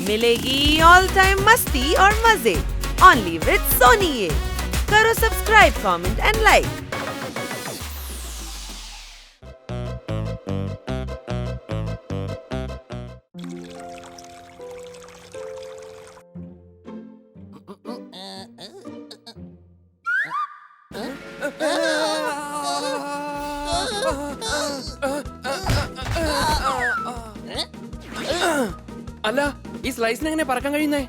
मिलेगी all time मस्ती और मजे ओनली विद सोनी ये। करो सब्सक्राइब, कमेंट एंड लाइक। അല്ല, ഈ സ്ലൈസിന് എങ്ങനെ പറക്കാൻ കഴിയുന്നേ?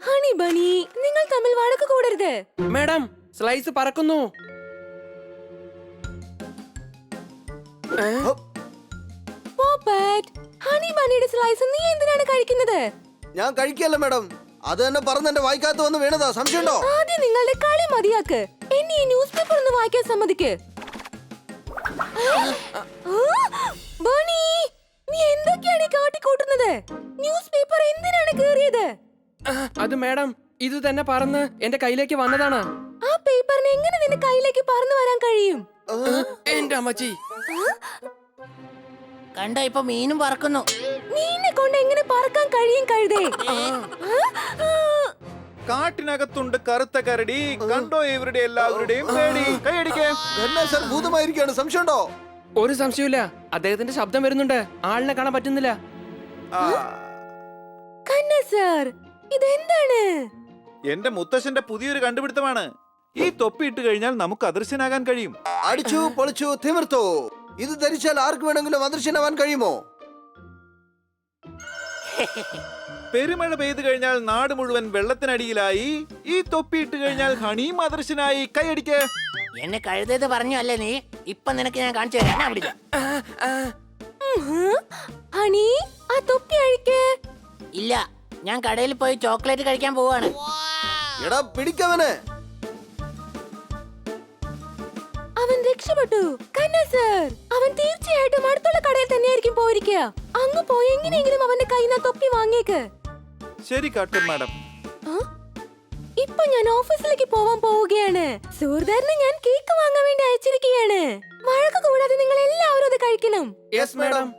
ഹണി ബണി, നിങ്ങൾ തമ്മിൽ വഴക്ക് കൂടരുത്. മാഡം, സ്ലൈസ് പറക്കുന്നു. പോപ്പറ്റ്, ഹണി ബണിയുടെ സ്ലൈസ് നീ എന്തിനാണ് കഴിക്കുന്നത്? ഞാൻ കഴിക്കല്ല മാഡം, അത് തന്നെ പറഞ്ഞ് എന്റെ വായിക്കാത്ത വന്ന് വീണതാ. സംശയമുണ്ടോ? ആദ്യം നിങ്ങളുടെ കളി മതിയാക്ക്. എന്നെ ഈ ന്യൂസ് പേപ്പർ ഒന്ന് വായിക്കാൻ സമ്മതിക്ക്. ബണി, നീ എന്തൊക്കെയാണ് കാട്ടിക്കൂട്ടുന്നത്? ന്യൂസ് പേപ്പർ എന്തിനാണ് കീറിയത്? അത് മാഡം, ഇത് തന്നെ പറന്ന് എന്റെ കയ്യിലേക്ക് വന്നതാണ്. ആ പേപ്പറിന് എങ്ങനെ നിന്റെ കയ്യിലേക്ക് പറന്നു വരാൻ കഴിയും? എന്റെ അമ്മച്ചി, കണ്ട ഇപ്പൊ മീനും പറക്കുന്നു. മീനെ കൊണ്ട് എങ്ങനെ പറക്കാൻ കഴിയും കഴുതേ? കാട്ടിനകത്തുണ്ട് കറുത്ത കരടി, കണ്ടോ ഇവരുടെ എല്ലാവരുടെയും പേടി. കൈയടിക്കേ. സർ ഭൂതമായിരിക്കാണ്. സംശയമുണ്ടോ? ഒരു സംശയമില്ല. അദ്ദേഹത്തിന്റെ ശബ്ദം വരുന്നുണ്ട്, ആളിനെ കാണാൻ പറ്റുന്നില്ല. കന്ന സർ, ഇതെന്താണ്? എന്റെ മുത്തശ്ശന്റെ പുതിയൊരു കണ്ടുപിടുത്തമാണ്. ഈ തൊപ്പി ഇട്ട് കഴിഞ്ഞാൽ നമുക്ക് അദൃശ്യനാകാൻ കഴിയും. അടിച്ചു പൊളിച്ചു തിമിർത്തു. ഇത് ധരിച്ചാൽ ആർക്ക് വേണമെങ്കിലും അദൃശ്യനാവാൻ കഴിയുമോ? പെരുമഴ പെയ്തു കഴിഞ്ഞാൽ നാട് മുഴുവൻ വെള്ളത്തിനടിയിലായി. ഈ തൊപ്പി ഇട്ട് കഴിഞ്ഞാൽ ഹണിയും അദൃശ്യനായി. കൈയടിക്കേ. എന്നെ കഴുതേത് പറഞ്ഞു അല്ലേ നീ? ഇപ്പൊ നിനക്ക് ഞാൻ കാണിച്ചു തരാം. ഹണി, ആ തൊപ്പി അഴിക്ക്. ഇല്ല, ഞാൻ കടയിൽ പോയി ചോക്ലേറ്റ് കഴിക്കാൻ പോവാണ്. എടാ പിടിക്കവനെ. അവൻ രക്ഷപ്പെട്ടു. കന്ന സർ, അവൻ തീർച്ചയായിട്ടും അടുത്തുള്ള കടയിൽ തന്നെയായിരിക്കും പോയിരിക്കുക. അങ്ങ് പോയി എങ്ങനെയെങ്കിലും അവന്റെ കയ്യിൽ നിന്ന് തൊപ്പി വാങ്ങിയേക്ക്. ശരി കാട്ടും മാഡം. ഇപ്പൊ ഞാൻ ഓഫീസിലേക്ക് പോവാൻ പോവുകയാണ്. സുഹൃത്തിന് ഞാൻ കേക്ക് വാങ്ങാൻ വേണ്ടി അയച്ചിരിക്കുകയാണ്. വഴക്ക് കൂടാതെ നിങ്ങൾ എല്ലാവരും അത് കഴിക്കണം. Yes madam.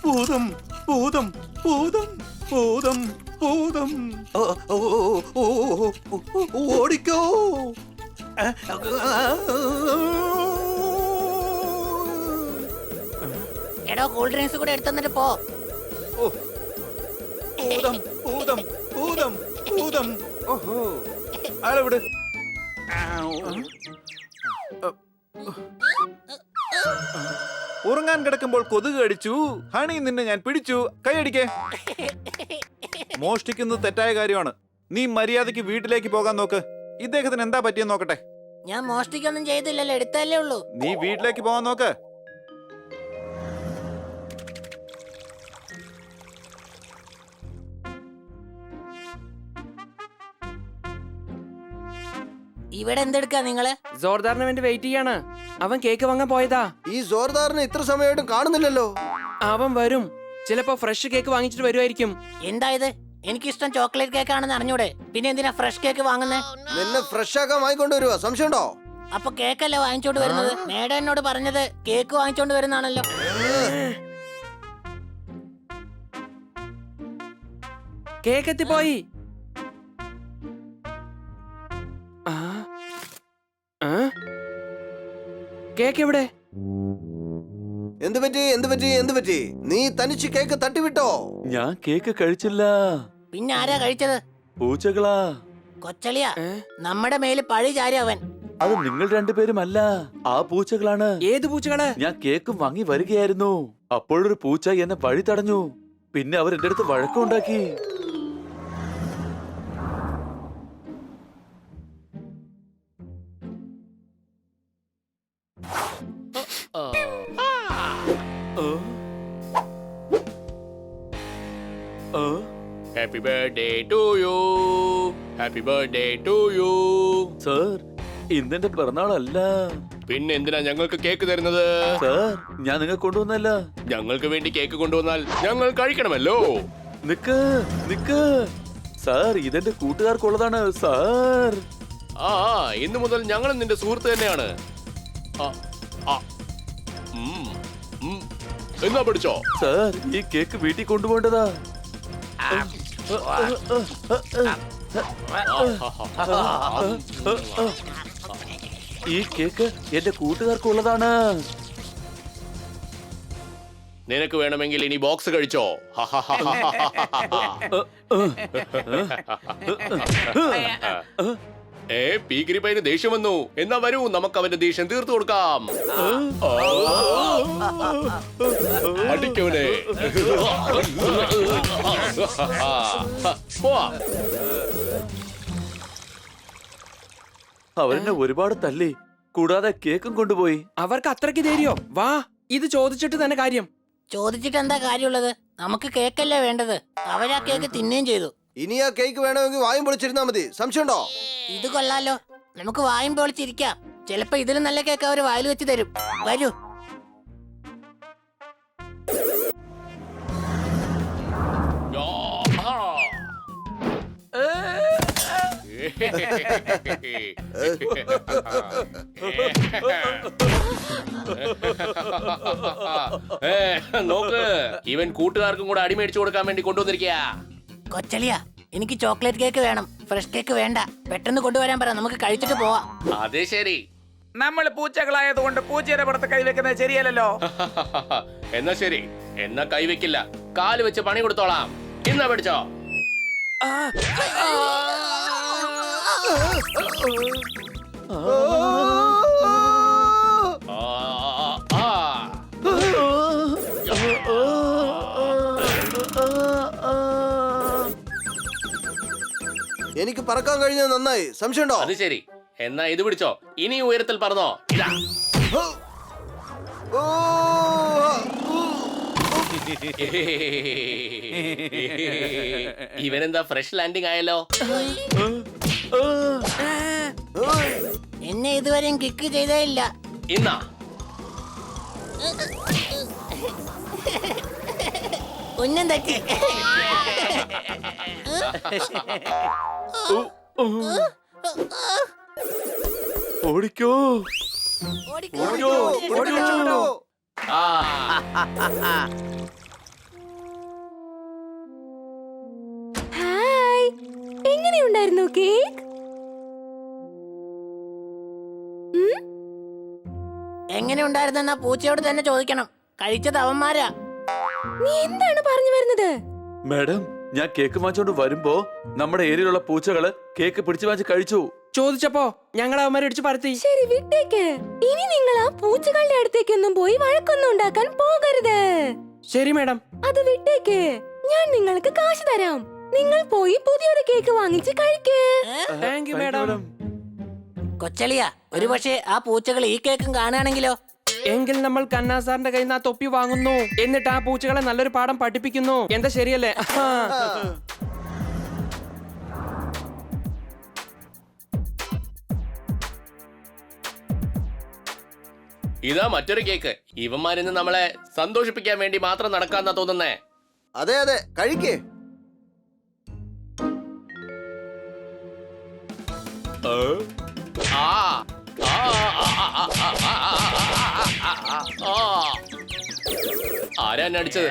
ഭൂതം ഭൂതം ഭൂതം ഭൂതം ഭൂതം. ഓടിക്കോ. എടോ, കൂൾ ഡ്രിങ്ക്സ് കൂടെ എടുത്തു പോ. ഭൂതം ഭൂതം ഭൂതം ഭൂതം. ഓഹോ, ആളെ വിട്. ഉറങ്ങാൻ കിടക്കുമ്പോൾ കൊതുക് കടിച്ചു. ഹണി, നിന്നെ ഞാൻ പിടിച്ചു. കൈയടിക്കേ. മോഷ്ടിക്കുന്നത് തെറ്റായ കാര്യമാണ്. നീ മര്യാദയ്ക്ക് വീട്ടിലേക്ക് പോകാൻ നോക്ക്. ഇദ്ദേഹത്തിന് എന്താ പറ്റിയെന്ന് നോക്കട്ടെ. ഞാൻ മോഷ്ടിക്കൊന്നും ചെയ്തില്ലല്ലോ, എടുത്തല്ലേ ഉള്ളൂ. നീ വീട്ടിലേക്ക് പോകാൻ നോക്ക്. ഇവിടെ എന്തെടുക്കാ നിങ്ങള്? ജോർദാറിന് വേണ്ടി വെയിറ്റ് ചെയ്യാണ്. അവൻ കേക്ക് വാങ്ങാൻ പോയതാ. ഈ ജോർദാറിനെ ഇത്ര സമയമായിട്ടും കാണുന്നില്ലല്ലോ. അവൻ വരും. ചിലപ്പോ ഫ്രഷ് കേക്ക് വാങ്ങിച്ചിട്ട് വരുമായിരിക്കും. എന്താ ഇത്? എനിക്കിഷ്ടം ചോക്ലേറ്റ് കേക്ക് ആണെന്ന് അറിഞ്ഞൂടെ? പിന്നെ എന്തിനാ ഫ്രഷ് കേക്ക് വാങ്ങുന്നേ? നിന്നെ ഫ്രഷ് ആക്കാൻ വാങ്ങിക്കൊണ്ട് വരുവാ. സംശയമുണ്ടോ? അപ്പൊ കേക്കല്ലേ വാങ്ങിച്ചോണ്ട് വരുന്നത്? മേഡം എന്നോട് പറഞ്ഞത് കേക്ക് വാങ്ങിച്ചോണ്ട് വരുന്നാണല്ലോ. കേക്ക് എത്തിപ്പോയി. കേക്ക് എവിടെ? എന്ത് പറ്റി? എന്ത് പറ്റി? എന്ത് പറ്റി? നീ തനിച്ച് കേക്ക് തട്ടിവിട്ടോ? ഞാൻ കേക്ക് കഴിച്ചില്ല. പിന്നെ ആരാ കഴിച്ചത്? പൂച്ചകളാ. കൊച്ചളിയാ, നമ്മുടെ മേല് പഴി ചാരി അവൻ. അത് നിങ്ങൾ രണ്ടുപേരുമല്ല, ആ പൂച്ചകളാണ്. ഏത് പൂച്ചകള്? ഞാൻ കേക്കും വാങ്ങി വരികയായിരുന്നു. അപ്പോഴൊരു പൂച്ച എന്നെ വഴി തടഞ്ഞു. പിന്നെ അവർ എന്റെ അടുത്ത് വഴക്കമുണ്ടാക്കി. Happy birthday to you. Happy birthday to you. Sir ഇന്നെന്റെ പിറന്നാളല്ല. പിന്നെ എന്തിനാ ഞങ്ങൾക്ക് കേക്ക് തരുന്നത്? സർ ഞാൻ നിങ്ങൾക്ക് കൊണ്ടുവന്നല്ല. ഞങ്ങൾക്ക് വേണ്ടി കേക്ക് കൊണ്ടുവന്നാൽ ഞങ്ങൾ കഴിക്കണമല്ലോ. നിക്ക് നിക്ക് സാർ, ഇതെന്റെ കൂട്ടുകാർക്കുള്ളതാണ് സാർ. ആ ഇന്നു മുതൽ ഞങ്ങളും നിന്റെ സുഹൃത്ത് തന്നെയാണ്. ആ, ആ. എന്നാ പിടിച്ചോ. സാർ ഈ കേക്ക് വീട്ടിൽ കൊണ്ടുപോകേണ്ടതാ. ഈ കേക്ക് എന്റെ കൂട്ടുകാർക്കുള്ളതാണ്. നിനക്ക് വേണമെങ്കിൽ ഇനി ബോക്സ് കഴിച്ചോ. പീക്കിരിപ്പൈന് ദേഷ്യം വന്നു. എന്നാ വരൂ, നമുക്ക് അവന്റെ ദേഷ്യം തീർത്തു കൊടുക്കാം. അടിക്കവനെ. അവരെന്നെ ഒരുപാട് തല്ലി, കൂടാതെ കേക്കും കൊണ്ടുപോയി. അവർക്ക് അത്രയ്ക്ക് ധൈര്യോ? വാ, ഇത് ചോദിച്ചിട്ട് തന്നെ കാര്യം. ചോദിച്ചിട്ട് എന്താ കാര്യമുള്ളത്? നമുക്ക് കേക്കല്ലേ വേണ്ടത്. അവരാ കേക്ക് തിന്നുകയും ചെയ്തു. ഇനി ആ കേക്ക് വേണമെങ്കിൽ വായും പൊളിച്ചിരുന്നാ മതി. സംശയമുണ്ടോ? ഇത് കൊള്ളാലോ, നമുക്ക് വായും പൊളിച്ചിരിക്കാം. ചിലപ്പോ ഇതിലും നല്ല കേക്ക് അവര് വായിൽ വെച്ച് തരും. വരൂ. നോക്ക്, ഇവൻ കൂട്ടുകാർക്കും കൂടെ അടിമേടിച്ചു കൊടുക്കാൻ വേണ്ടി കൊണ്ടുവന്നിരിക്കുക. കൊച്ചളിയ, എനിക്ക് ചോക്ലേറ്റ് കേക്ക് വേണം, ഫ്രഷ് കേക്ക് വേണ്ട. പെട്ടെന്ന് കൊണ്ടുവരാൻ പറ, നമുക്ക് കഴിച്ചിട്ട് പോവാം. അതെ ശരി. നമ്മൾ പൂച്ചകളായതുകൊണ്ട് പൂച്ചയുടെ പുറത്ത് കൈവെക്കുന്നത് ശരിയല്ലല്ലോ. എന്നാ ശരി, എന്നാ കൈവെക്കില്ല, കാല് വെച്ച് പണി കൊടുത്തോളാം. ഇന്നാ പിടിച്ചോ. എനിക്ക് പറക്കാൻ കഴിഞ്ഞത് നന്നായി. സംശയമുണ്ടോ? അത് ശരി, എന്നാ ഇത് പിടിച്ചോ. ഇനി ഉയരത്തിൽ പറഞ്ഞോ. ഇതാ. ഇവനെന്താ ഫ്രഷ് ലാൻഡിംഗ് ആയല്ലോ. എന്നെ ഇതുവരെയും കിക്ക് ചെയ്തേ ഇല്ല. ഇന്നാ ഉന്നം തട്ടി. ഓടിക്കോ ഓടിക്കോ ഓടിക്കോ. ഹായ്, എങ്ങനെയുണ്ടായിരുന്നു കേക്ക്? എങ്ങനെ ഉണ്ടായിരുന്നെന്നാ പൂച്ചയോട് തന്നെ ചോദിക്കണം. കഴിച്ചത് അവന്മാരാ. നീ എന്താണ് പറഞ്ഞു വരുന്നത്? മാഡം, ഞാൻ കേക്ക് വാങ്ങിച്ചോണ്ട് വരുമ്പോ നമ്മുടെ ഏരിയയിലുള്ള പൂച്ചകള് കേക്ക് പിടിച്ചു വാങ്ങിച്ച് കഴിച്ചു. ചോദിച്ചപ്പോ ഞങ്ങൾ അവന്മാരെ അടിച്ചു പരത്തി. ശരി, വിട്ടേക്ക്. ഇനി നിങ്ങൾ ആ പൂച്ചകളുടെ അടുത്തേക്കൊന്നും പോയി വഴക്കൊന്നും ഉണ്ടാക്കാൻ പോകരുത്. ശരി മാഡം. അത് വിട്ടേക്ക്. ഞാൻ നിങ്ങൾക്ക് കാശ് തരാം. നിങ്ങൾ പോയി പുതിയൊരു കേക്ക് വാങ്ങിച്ച് കഴിക്ക്. Thank you madam. കൊച്ചളിയ, ഒരു പക്ഷേ ആ പൂച്ചകൾ ഈ കേക്കും കാണുകയാണെങ്കിലോ? എങ്കിൽ നമ്മൾ കന്നാ സാറിന്റെ കയ്യിൽ നിന്ന് ആ തൊപ്പി വാങ്ങുന്നു, എന്നിട്ട് ആ പൂച്ചകളെ നല്ലൊരു പാഠം പഠിപ്പിക്കുന്നു. എന്താ ശരിയല്ലേ? ഇതാ മറ്റൊരു കേക്ക്. ഇവന്മാരിന്ന് നമ്മളെ സന്തോഷിപ്പിക്കാൻ വേണ്ടി മാത്രം നടക്കാന്നാ തോന്നുന്നേ. അതെ അതെ, കഴിക്കേ. ആരാ എന്നെ അടിച്ചത്?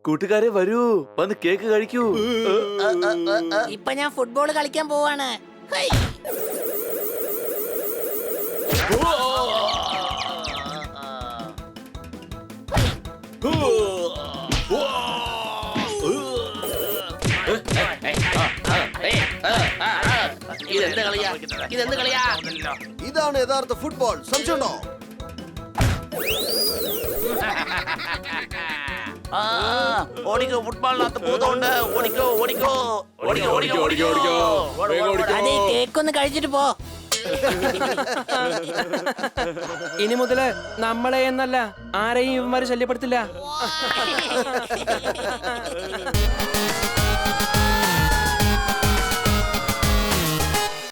കൂട്ടുകാരെ വരൂ, വന്ന് കേക്ക് കഴിക്കൂ. ഇപ്പൊ ഞാൻ ഫുട്ബോൾ കളിക്കാൻ പോവാണ്. ഹൈ. ഇതെന്ത് കളിയാ? ഇതെന്ത് കളിയാ? ഇതാണ് യഥാർത്ഥ ഫുട്ബോൾ, സംശയമുണ്ടോ? ഓടിക്കോ, ഫുട്ബോളിനകത്ത് ഭൂതമുണ്ട്. ഓടിക്കോ ഓടിക്കോ ഓടിക്കോ ഓടിക്കോ ഓടിക്കോ ഓടിക്കോ. അതെ, കേക്ക് ഒന്ന് കഴിച്ചിട്ട് പോ. ഇനി മുതല് നമ്മളെ എന്നല്ല ആരെയും ഇവന്മാര് ശല്യപ്പെടുത്തില്ല.